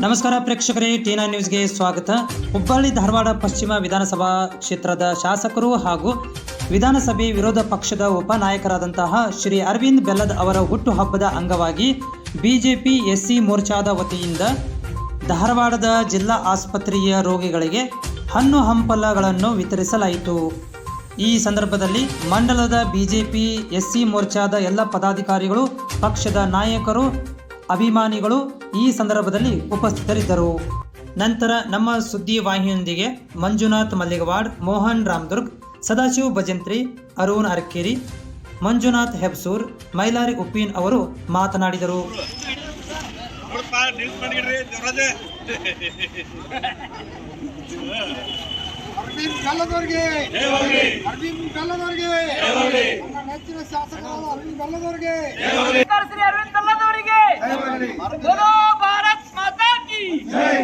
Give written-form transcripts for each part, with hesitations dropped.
ನಮಸ್ಕಾರ ಪ್ರೇಕ್ಷಕರೇ, ಟಿ9 ನ್ಯೂಸ್ಗೆ ಸ್ವಾಗತ. ಹುಬ್ಬಳ್ಳಿ ಧಾರವಾಡ ಪಶ್ಚಿಮ ವಿಧಾನಸಭಾ ಕ್ಷೇತ್ರದ ಶಾಸಕರು ಹಾಗೂ ವಿಧಾನಸಭೆ ವಿರೋಧ ಪಕ್ಷದ ಉಪನಾಯಕರಾದಂತಹ ಶ್ರೀ ಅರವಿಂದ್ ಬೆಲ್ಲದ್ ಅವರ ಹುಟ್ಟುಹಬ್ಬದ ಅಂಗವಾಗಿ ಬಿಜೆಪಿ ಎಸ್ಸಿ ಮೋರ್ಚಾದ ವತಿಯಿಂದ ಧಾರವಾಡದ ಜಿಲ್ಲಾ ಆಸ್ಪತ್ರೆಯ ರೋಗಿಗಳಿಗೆ ಹಣ್ಣು ಹಂಪಲಗಳನ್ನು ವಿತರಿಸಲಾಯಿತು. ಈ ಸಂದರ್ಭದಲ್ಲಿ ಮಂಡಲದ ಬಿಜೆಪಿ ಎಸ್ಸಿ ಮೋರ್ಚಾದ ಎಲ್ಲ ಪದಾಧಿಕಾರಿಗಳು, ಪಕ್ಷದ ನಾಯಕರು, ಅಭಿಮಾನಿಗಳು ಈ ಸಂದರ್ಭದಲ್ಲಿ ಉಪಸ್ಥಿತರಿದ್ದರು. ನಂತರ ನಮ್ಮ ಸುದ್ದಿ ವಾಹಿನಿಯೊಂದಿಗೆ ಮಂಜುನಾಥ್ ಮಲ್ಲಿಗವಾಡ್, ಮೋಹನ್ ರಾಮದುರ್ಗ್, ಸದಾಶಿವ್ ಭಜಂತ್ರಿ, ಅರುಣ್ ಅರಕೇರಿ, ಮಂಜುನಾಥ್ ಹೆಬ್ಸೂರ್, ಮೈಲಾರಿ ಉಪ್ಪೀನ್ ಅವರು ಮಾತನಾಡಿದರು. ಅರವಿಂದ್ ಬೆಲ್ಲದವರಿಗೆ ಅರವಿಂದ್ ಬೆಲ್ಲದವರಿಗೆ ನಮ್ಮ ನೆಚ್ಚಿನ ಶಾಸಕರಾದ ಅರವಿಂದ್ ಬೆಲ್ಲದವರಿಗೆ ಶ್ರೀ ಅರವಿಂದ್ ಬೆಲ್ಲದವರಿಗೆ ಬೋಲೋ ಭಾರತ್ ಮಾತಾ ಕಿ ಜೈ.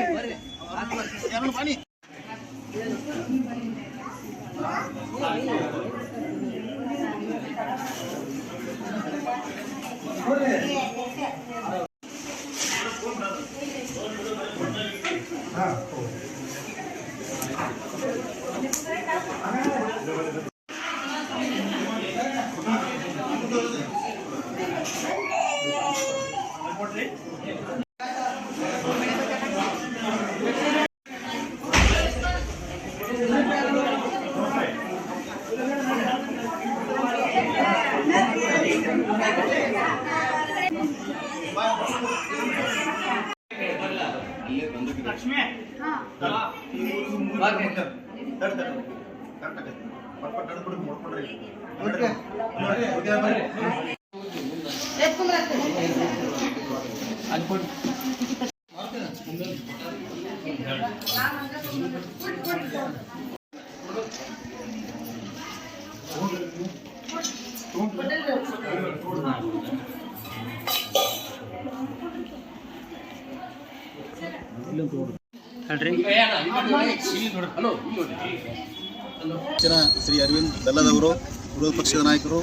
ಶ್ರೀ ಅರವಿಂದ್ ಬೆಲ್ಲದವರು ವಿರೋಧ ಪಕ್ಷದ ನಾಯಕರು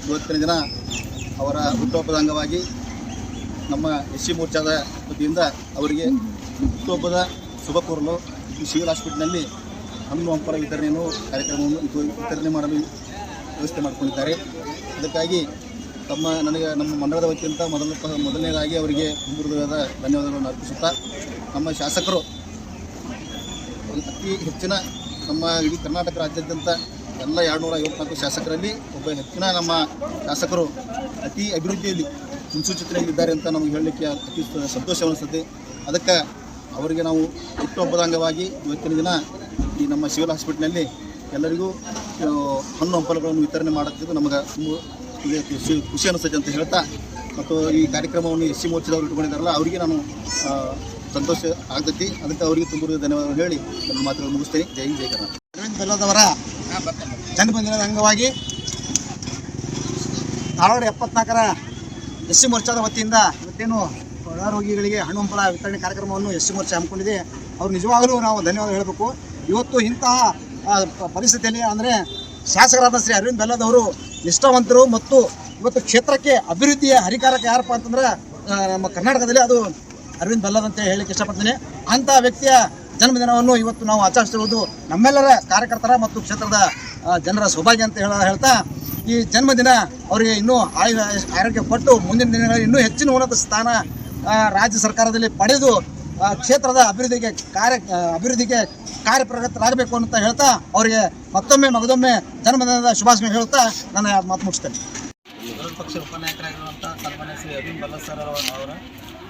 ಇವತ್ತಿನ ದಿನ ಅವರ ಹುಟ್ಟುಹಬ್ಬದ ಅಂಗವಾಗಿ ನಮ್ಮ ಎಸ್ಸಿ ಮೋರ್ಚಾದ ವತಿಯಿಂದ ಅವರಿಗೆ ಹುಟ್ಟುಹಬ್ಬದ ಶುಭ ಕೋರಲು ಈ ಸಿವಿಲ್ ಹಾಸ್ಪಿಟಲ್ನಲ್ಲಿ ಹಣ್ಣು ಹಂಪಲ ಕಾರ್ಯಕ್ರಮವನ್ನು ವಿತರಣೆ ಮಾಡಲು ವ್ಯವಸ್ಥೆ ಮಾಡಿಕೊಂಡಿದ್ದಾರೆ. ಅದಕ್ಕಾಗಿ ನಮ್ಮ ಮಂಡಳದ ವತಿಯಿಂದ ಮೊದಲನೇದಾಗಿ ಅವರಿಗೆ ಹೃದಯದ ಧನ್ಯವಾದಗಳನ್ನು ಅರ್ಪಿಸುತ್ತಾ, ನಮ್ಮ ಶಾಸಕರು ಅತಿ ಹೆಚ್ಚಿನ ನಮ್ಮ ಇಡೀ ಕರ್ನಾಟಕ ರಾಜ್ಯಾದ್ಯಂತ ಎಲ್ಲ 254 ಶಾಸಕರಲ್ಲಿ ಒಬ್ಬ ಹೆಚ್ಚಿನ ನಮ್ಮ ಶಾಸಕರು ಅತಿ ಅಭಿವೃದ್ಧಿಯಲ್ಲಿ ಮುನ್ಸೂಚನೆಯಲ್ಲಿದ್ದಾರೆ ಅಂತ ನಮಗೆ ಹೇಳಲಿಕ್ಕೆ ಅತಿ ಸಂತೋಷವನ್ನಿಸುತ್ತೆ. ಅದಕ್ಕೆ ಅವರಿಗೆ ನಾವು ಹುಟ್ಟುಹಬ್ಬದ ಅಂಗವಾಗಿ ಇವತ್ತಿನ ದಿನ ಈ ನಮ್ಮ ಸಿವಿಲ್ ಹಾಸ್ಪಿಟ್ಲ್ನಲ್ಲಿ ಎಲ್ಲರಿಗೂ ಹಣ್ಣು ಹಂಪಲುಗಳನ್ನು ವಿತರಣೆ ಮಾಡುತ್ತಿದ್ದು ನಮಗೆ ಖುಷಿ ಅನಿಸುತ್ತೆ ಅಂತ ಹೇಳ್ತಾ, ಮತ್ತು ಈ ಕಾರ್ಯಕ್ರಮವನ್ನು ಎಸ್ಸಿ ಮೋರ್ಚಾದವರು ಇಟ್ಕೊಂಡಿದ್ದಾರಲ್ಲ ಅವರಿಗೆ ನಾನು ಸಂತೋಷ ಆಗ್ತೈತಿ. ಅದಕ್ಕೆ ಅವರಿಗೆ ತುಂಬ ಧನ್ಯವಾದ ಹೇಳಿ ನನ್ನ ಮಾತುಗಳನ್ನು ಮುಗಿಸ್ತೇನೆ. ಜೈ ಜೈ ಕರ್ನಾಟಕ. ಅರವಿಂದ್ ಬೆಲ್ಲದವರ ಜನ್ಮದಿನದ ಅಂಗವಾಗಿ ಧಾರವಾಡ 74ರ ಎಸ್ಸಿ ಮೋರ್ಚಾದ ವತಿಯಿಂದ ಇವತ್ತೇನು ಒಳ ರೋಗಿಗಳಿಗೆ ಹಣ್ಣು ಹಂಪಲ ವಿತರಣೆ ಕಾರ್ಯಕ್ರಮವನ್ನು ಎಸ್ಸಿ ಮೋರ್ಚಾ ಹಮ್ಮಿಕೊಂಡಿದೆ. ಅವ್ರು ನಿಜವಾಗಲೂ ನಾವು ಧನ್ಯವಾದ ಹೇಳಬೇಕು. ಇವತ್ತು ಇಂತಹ ಪರಿಸ್ಥಿತಿಯಲ್ಲಿ ಅಂದರೆ ಶಾಸಕರಾದ ಶ್ರೀ ಅರವಿಂದ್ ಬೆಲ್ಲದವರು ನಿಷ್ಠಾವಂತರು ಮತ್ತು ಇವತ್ತು ಕ್ಷೇತ್ರಕ್ಕೆ ಅಭಿವೃದ್ಧಿಯ ಹರಿಕಾರಕ ಯಾರಪ್ಪ ಅಂತಂದ್ರೆ ನಮ್ಮ ಕರ್ನಾಟಕದಲ್ಲಿ ಅದು ಅರವಿಂದ್ ಬೆಲ್ಲದ್ ಅಂತ ಹೇಳಲಿಕ್ಕೆ ಇಷ್ಟಪಡ್ತೀನಿ. ಅಂಥ ವ್ಯಕ್ತಿಯ ಜನ್ಮದಿನವನ್ನು ಇವತ್ತು ನಾವು ಆಚರಿಸ್ತಿರುವುದು ನಮ್ಮೆಲ್ಲರ ಕಾರ್ಯಕರ್ತರ ಮತ್ತು ಕ್ಷೇತ್ರದ ಜನರ ಸೌಭಾಗ್ಯ ಅಂತ ಹೇಳ್ತಾ, ಈ ಜನ್ಮದಿನ ಅವರಿಗೆ ಇನ್ನೂ ಆರೋಗ್ಯ ಕೊಟ್ಟು ಮುಂದಿನ ದಿನಗಳಲ್ಲಿ ಇನ್ನೂ ಹೆಚ್ಚಿನ ಉನ್ನತ ಸ್ಥಾನ ರಾಜ್ಯ ಸರ್ಕಾರದಲ್ಲಿ ಪಡೆದು ಕ್ಷೇತ್ರದ ಅಭಿವೃದ್ಧಿಗೆ ಕಾರ್ಯಪ್ರಗತರಾಗಬೇಕು ಅಂತ ಹೇಳ್ತಾ, ಅವರಿಗೆ ಮಗದೊಮ್ಮೆ ಜನ್ಮದಿನದ ಶುಭಾಶಯ ಹೇಳ್ತಾ ನನ್ನ ಮಾತು ಮುಗಿಸ್ತೇನೆ. ವಿರೋಧ ಪಕ್ಷ ಉಪನಾಯಕರಾಗಿರುವಂಥ ಸನ್ಮಾನ್ಯ ಶ್ರೀ ಅರವಿಂದ್ ಬೆಲ್ಲದ್ ಸರ್ ಅವರ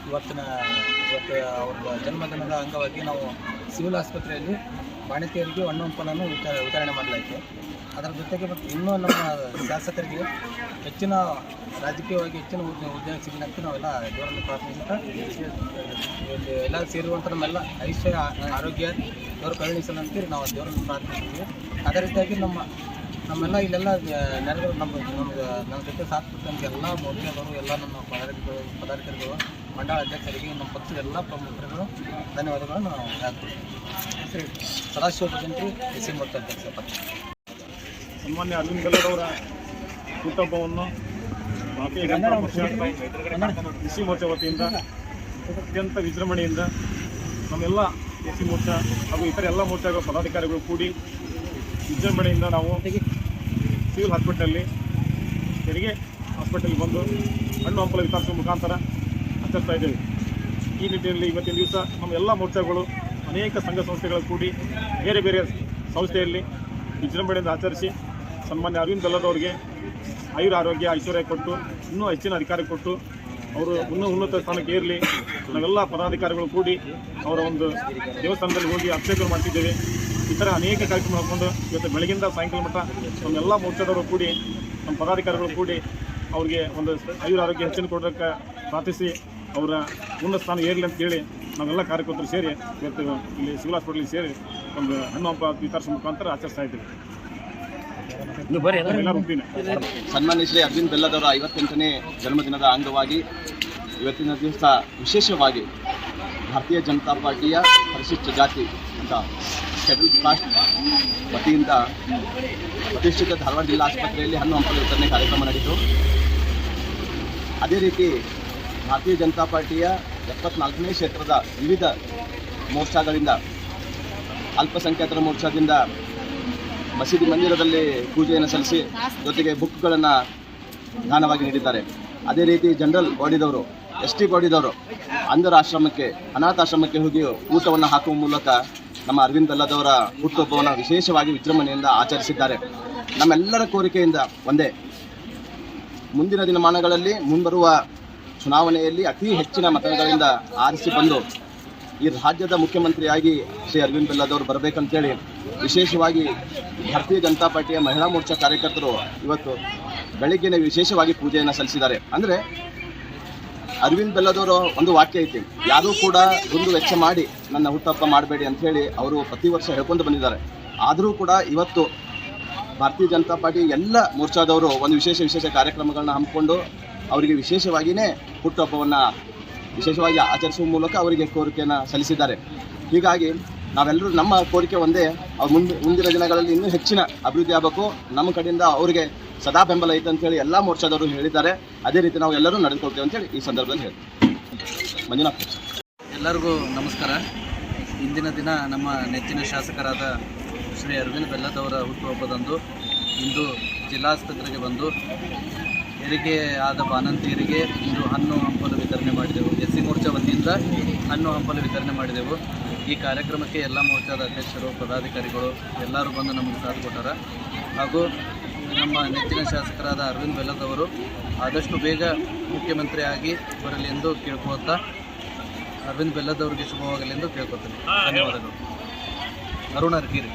ಇವತ್ತು ಅವರ ಜನ್ಮದಿನದ ಅಂಗವಾಗಿ ನಾವು ಸಿವಿಲ್ ಆಸ್ಪತ್ರೆಯಲ್ಲಿ ಬಾಣತಿಯರಿಗೆ ಹಣ್ಣು ಹಂಪಲನ್ನು ವಿತರಣೆ ಮಾಡಲಾಯಿತು. ಅದರ ಜೊತೆಗೆ ಮತ್ತು ಇನ್ನೂ ನಮ್ಮ ಶಾಸಕರಿಗೆ ಹೆಚ್ಚಿನ ರಾಜಕೀಯವಾಗಿ ಹೆಚ್ಚಿನ ಉದ್ಯೋಗ ಸಿಗಲಿಕ್ಕೆ ನಾವೆಲ್ಲ ದೇವರನ್ನು ಪ್ರಾರ್ಥಿಸುತ್ತಾ, ಎಲ್ಲ ಸೇರುವಂಥ ನಮ್ಮೆಲ್ಲ ಐಶ್ವರ್ಯ ಆರೋಗ್ಯ ದೇವರು ಕರುಣಿಸಲಂತೀರಿ ನಾವು ದೇವರನ್ನು ಪ್ರಾರ್ಥಿಸ್ತೀವಿ. ಅದೇ ರೀತಿಯಾಗಿ ನಮ್ಮೆಲ್ಲ ಇಲ್ಲೆಲ್ಲ ನೆರೆಗಳು ನಮ್ಮ ಜೊತೆ ಸಾಥ್ ಕೊಟ್ಟಂಥ ಎಲ್ಲ ಮೋರ್ಚಾದವರು, ಎಲ್ಲ ನಮ್ಮ ಪದಾಧಿಕಾರಿಗಳು, ಮಂಡಳ ಅಧ್ಯಕ್ಷರಿಗೆ, ನಮ್ಮ ಪಕ್ಷದ ಎಲ್ಲ ಪ್ರಮುಖರುಗಳು ಧನ್ಯವಾದಗಳನ್ನು ನಾವು ಹೇಳ್ತೀವಿ. ಶ್ರೀ ಸದಾಶಿವ ಭಜಂತ್ರಿ, ಎಸ್ಸಿ ಮೋರ್ಚಾ ಅಧ್ಯಕ್ಷ ಪಕ್ಷ. ಸನ್ಮಾನ್ಯ ಅರವಿಂದ್ ಬೆಲ್ಲದ್ ಅವರ ಹುಟ್ಟುಹಬ್ಬವನ್ನು ಭಾರತೀಯ ಜನತಾ ಪಕ್ಷ ಎಸ್ಸಿ ಮೋರ್ಚಾ ವತಿಯಿಂದ ಅತ್ಯಂತ ವಿಜೃಂಭಣೆಯಿಂದ ನಮ್ಮೆಲ್ಲ ಎಸ್.ಸಿ. ಮೋರ್ಚಾ ಹಾಗೂ ಇತರ ಎಲ್ಲ ಮೋರ್ಚಾಗಳ ಪದಾಧಿಕಾರಿಗಳು ಕೂಡಿ ವಿಜೃಂಭಣೆಯಿಂದ ನಾವು ಸಿವಿಲ್ ಹಾಸ್ಪಿಟಲಲ್ಲಿ ಹೆರಿಗೆ ಹಾಸ್ಪಿಟಲ್ಗೆ ಬಂದು ಹಣ್ಣು ಹಂಪಲ ವಿತರಿಸುವ ಮುಖಾಂತರ ಆಚರಿಸ್ತಾ ಇದ್ದೇವೆ. ಈ ನಿಟ್ಟಿನಲ್ಲಿ ಇವತ್ತಿನ ದಿವಸ ನಮ್ಮ ಎಲ್ಲ ಮೋರ್ಚಾಗಳು ಅನೇಕ ಸಂಘ ಸಂಸ್ಥೆಗಳು ಕೂಡಿ ಬೇರೆ ಬೇರೆ ಸಂಸ್ಥೆಯಲ್ಲಿ ವಿಜೃಂಭಣೆಯಿಂದ ಆಚರಿಸಿ ಸನ್ಮಾನ್ಯ ಅರವಿಂದ್ ಬೆಲ್ಲದವರಿಗೆ ಆರೋಗ್ಯ ಐಶ್ವರ್ಯ ಕೊಟ್ಟು ಇನ್ನೂ ಹೆಚ್ಚಿನ ಅಧಿಕಾರ ಕೊಟ್ಟು ಅವರು ಉನ್ನತ ಸ್ಥಾನಕ್ಕೆ ಏರಲಿ. ನಾವೆಲ್ಲ ಪದಾಧಿಕಾರಿಗಳು ಕೂಡಿ ಅವರ ಒಂದು ದೇವಸ್ಥಾನದಲ್ಲಿ ಹೋಗಿ ಅಭಿಷೇಕ ಮಾಡ್ತಿದ್ದೇವೆ. ಈ ಥರ ಅನೇಕ ಕಾರ್ಯಕ್ರಮ ಹಾಕ್ಕೊಂಡು ಇವತ್ತು ಬೆಳಗಿಂದ ಸಾಯಂಕಾಲ ಮಟ್ಟ ನಮ್ಮೆಲ್ಲ ಮೋರ್ಚಾದವರು ಕೂಡಿ ನಮ್ಮ ಪದಾಧಿಕಾರಿಗಳು ಕೂಡಿ ಅವ್ರಿಗೆ ಒಂದು ಆರೋಗ್ಯ ಹೆಚ್ಚಿನ ಕೊಡೋದಕ್ಕೆ ಪ್ರಾರ್ಥಿಸಿ ಅವರ ಉನ್ನತ ಸ್ಥಾನ ಏರಲಿ ಅಂತೇಳಿ ನಾವೆಲ್ಲ ಕಾರ್ಯಕರ್ತರು ಸೇರಿ ಇವತ್ತು ಇಲ್ಲಿ ಸಿವಿಲ್ ಹಾಸ್ಪಿಟಲ್ಗೆ ಸೇರಿ ಒಂದು ಹಣ್ಣು ಹಂಪ ವಿತರಿಸುವ ಮುಖಾಂತರ ಆಚರಿಸ್ತಾ ಇದ್ದೀವಿ. ಸನ್ಮಾನ್ಯ ಶ್ರೀ ಅರವಿಂದ್ ಬೆಲ್ಲದವರ 58ನೇ ಜನ್ಮದಿನದ ಅಂಗವಾಗಿ ಇವತ್ತಿನ ದಿವಸ ವಿಶೇಷವಾಗಿ ಭಾರತೀಯ ಜನತಾ ಪಾರ್ಟಿಯ ಪರಿಶಿಷ್ಟ ಜಾತಿ ಅಂತ ಶೆಡ್ಯೂಲ್ ಕಾಸ್ಟ್ ವತಿಯಿಂದ ಪ್ರತಿಷ್ಠಿತ ಧಾರವಾಡ ಜಿಲ್ಲಾ ಆಸ್ಪತ್ರೆಯಲ್ಲಿ ಹಣ್ಣು ಹಂಪಲ ವಿತರಣೆ ಕಾರ್ಯಕ್ರಮ ನಡೆಯಿತು. ಅದೇ ರೀತಿ ಭಾರತೀಯ ಜನತಾ ಪಾರ್ಟಿಯ 74ನೇ ಕ್ಷೇತ್ರದ ವಿವಿಧ ಮೋರ್ಚಾಗಳಿಂದ ಅಲ್ಪಸಂಖ್ಯಾತರ ಮೋರ್ಚಾದಿಂದ ಮಸೀದಿ ಮಂದಿರದಲ್ಲಿ ಪೂಜೆಯನ್ನು ಸಲ್ಲಿಸಿ ಜೊತೆಗೆ ಬುಕ್ಗಳನ್ನು ದಾನವಾಗಿ ನೀಡಿದ್ದಾರೆ. ಅದೇ ರೀತಿ ಜನರಲ್ ಬಾಡಿದವರು ST ಬಾಡಿದವರು ಅಂಧರ ಆಶ್ರಮಕ್ಕೆ ಅನಾಥಾಶ್ರಮಕ್ಕೆ ಹೋಗಿ ಊಟವನ್ನು ಹಾಕುವ ಮೂಲಕ ನಮ್ಮ ಅರವಿಂದ್ ಬೆಲ್ಲದವರ ಹುಟ್ಟುಹಬ್ಬವನ್ನು ವಿಶೇಷವಾಗಿ ವಿಜೃಂಭಣೆಯಿಂದ ಆಚರಿಸಿದ್ದಾರೆ. ನಮ್ಮೆಲ್ಲರ ಕೋರಿಕೆಯಿಂದ ಒಂದೇ, ಮುಂದಿನ ದಿನಮಾನಗಳಲ್ಲಿ ಮುಂಬರುವ ಚುನಾವಣೆಯಲ್ಲಿ ಅತಿ ಹೆಚ್ಚಿನ ಮತಗಳಿಂದ ಆರಿಸಿ ಬಂದು ಈ ರಾಜ್ಯದ ಮುಖ್ಯಮಂತ್ರಿಯಾಗಿ ಶ್ರೀ ಅರವಿಂದ್ ಬೆಲ್ಲದವರು ಬರಬೇಕಂತೇಳಿ ವಿಶೇಷವಾಗಿ ಭಾರತೀಯ ಜನತಾ ಪಾರ್ಟಿಯ ಮಹಿಳಾ ಮೋರ್ಚಾ ಕಾರ್ಯಕರ್ತರು ಇವತ್ತು ಬೆಳಗ್ಗೆನೇ ವಿಶೇಷವಾಗಿ ಪೂಜೆಯನ್ನು ಸಲ್ಲಿಸಿದ್ದಾರೆ. ಅಂದರೆ ಅರವಿಂದ್ ಬೆಲ್ಲದವರು ಒಂದು ವಾಕ್ಯ ಐತಿ, ಯಾರೂ ಕೂಡ ದುಂದು ವೆಚ್ಚ ಮಾಡಿ ನನ್ನ ಹುಟ್ಟುಹಬ್ಬ ಮಾಡಬೇಡಿ ಅಂಥೇಳಿ ಅವರು ಪ್ರತಿ ವರ್ಷ ಹೇಳ್ಕೊಂಡು ಬಂದಿದ್ದಾರೆ. ಆದರೂ ಕೂಡ ಇವತ್ತು ಭಾರತೀಯ ಜನತಾ ಪಾರ್ಟಿ ಎಲ್ಲ ಮೋರ್ಚಾದವರು ಒಂದು ವಿಶೇಷ ಕಾರ್ಯಕ್ರಮಗಳನ್ನ ಹಮ್ಮಿಕೊಂಡು ಅವರಿಗೆ ವಿಶೇಷವಾಗಿಯೇ ಹುಟ್ಟುಹಬ್ಬವನ್ನು ವಿಶೇಷವಾಗಿ ಆಚರಿಸುವ ಮೂಲಕ ಅವರಿಗೆ ಕೋರಿಕೆಯನ್ನು ಸಲ್ಲಿಸಿದ್ದಾರೆ. ಹೀಗಾಗಿ ನಾವೆಲ್ಲರೂ ನಮ್ಮ ಕೋರಿಕೆ ಒಂದೇ, ಅವ್ರು ಮುಂದಿನ ದಿನಗಳಲ್ಲಿ ಇನ್ನೂ ಹೆಚ್ಚಿನ ಅಭಿವೃದ್ಧಿ ಆಗಬೇಕು, ನಮ್ಮ ಕಡೆಯಿಂದ ಅವರಿಗೆ ಸದಾ ಬೆಂಬಲ ಐತೆ ಅಂತೇಳಿ ಎಲ್ಲ ಮೋರ್ಚಾದವರು ಹೇಳಿದ್ದಾರೆ. ಅದೇ ರೀತಿ ನಾವು ಎಲ್ಲರೂ ನಡೆದುಕೊಳ್ತೇವೆ ಅಂತೇಳಿ ಈ ಸಂದರ್ಭದಲ್ಲಿ ಹೇಳ್ತೀವಿ. ಮಂಜುನಾಥ್. ಎಲ್ಲರಿಗೂ ನಮಸ್ಕಾರ. ಇಂದಿನ ದಿನ ನಮ್ಮ ನೆಚ್ಚಿನ ಶಾಸಕರಾದ ಶ್ರೀ ಅರವಿಂದ್ ಬೆಲ್ಲದವರ ಹುಟ್ಟುಹಬ್ಬದಂದು ಇಂದು ಜಿಲ್ಲಾಸ್ಪತ್ರೆಗೆ ಬಂದು ಹೆರಿಗೆ ಆದ ಬಾಣಂತಿಯರಿಗೆ ಇಂದು ಹಣ್ಣು ಹಂಪಲು ವಿತರಣೆ ಮಾಡಿದೆವು. SC ಮೋರ್ಚಾ ವತಿಯಿಂದ ಹಣ್ಣು ಹಂಪಲು ವಿತರಣೆ ಮಾಡಿದೆವು. ಈ ಕಾರ್ಯಕ್ರಮಕ್ಕೆ ಎಲ್ಲ ಮೋರ್ಚಾದ ಅಧ್ಯಕ್ಷರು ಪದಾಧಿಕಾರಿಗಳು ಎಲ್ಲರೂ ಬಂದು ನಮಗೆ ಸಾಥ್ ಕೊಟ್ಟಾರ. ಹಾಗೂ ನಮ್ಮ ನೆಚ್ಚಿನ ಶಾಸಕರಾದ ಅರವಿಂದ್ ಬೆಲ್ಲದವರು ಆದಷ್ಟು ಬೇಗ ಮುಖ್ಯಮಂತ್ರಿ ಆಗಿ ಬರಲಿ ಎಂದು ಕೇಳ್ಕೊಳ್ತಾ ಅರವಿಂದ್ ಬೆಲ್ಲದವರಿಗೆ ಶುಭವಾಗಲಿ ಎಂದು ಕೇಳ್ಕೊಳ್ತೇನೆ. ಧನ್ಯವಾದಗಳು. ಅರುಣ್ ಅರ್ಗಿರಿ.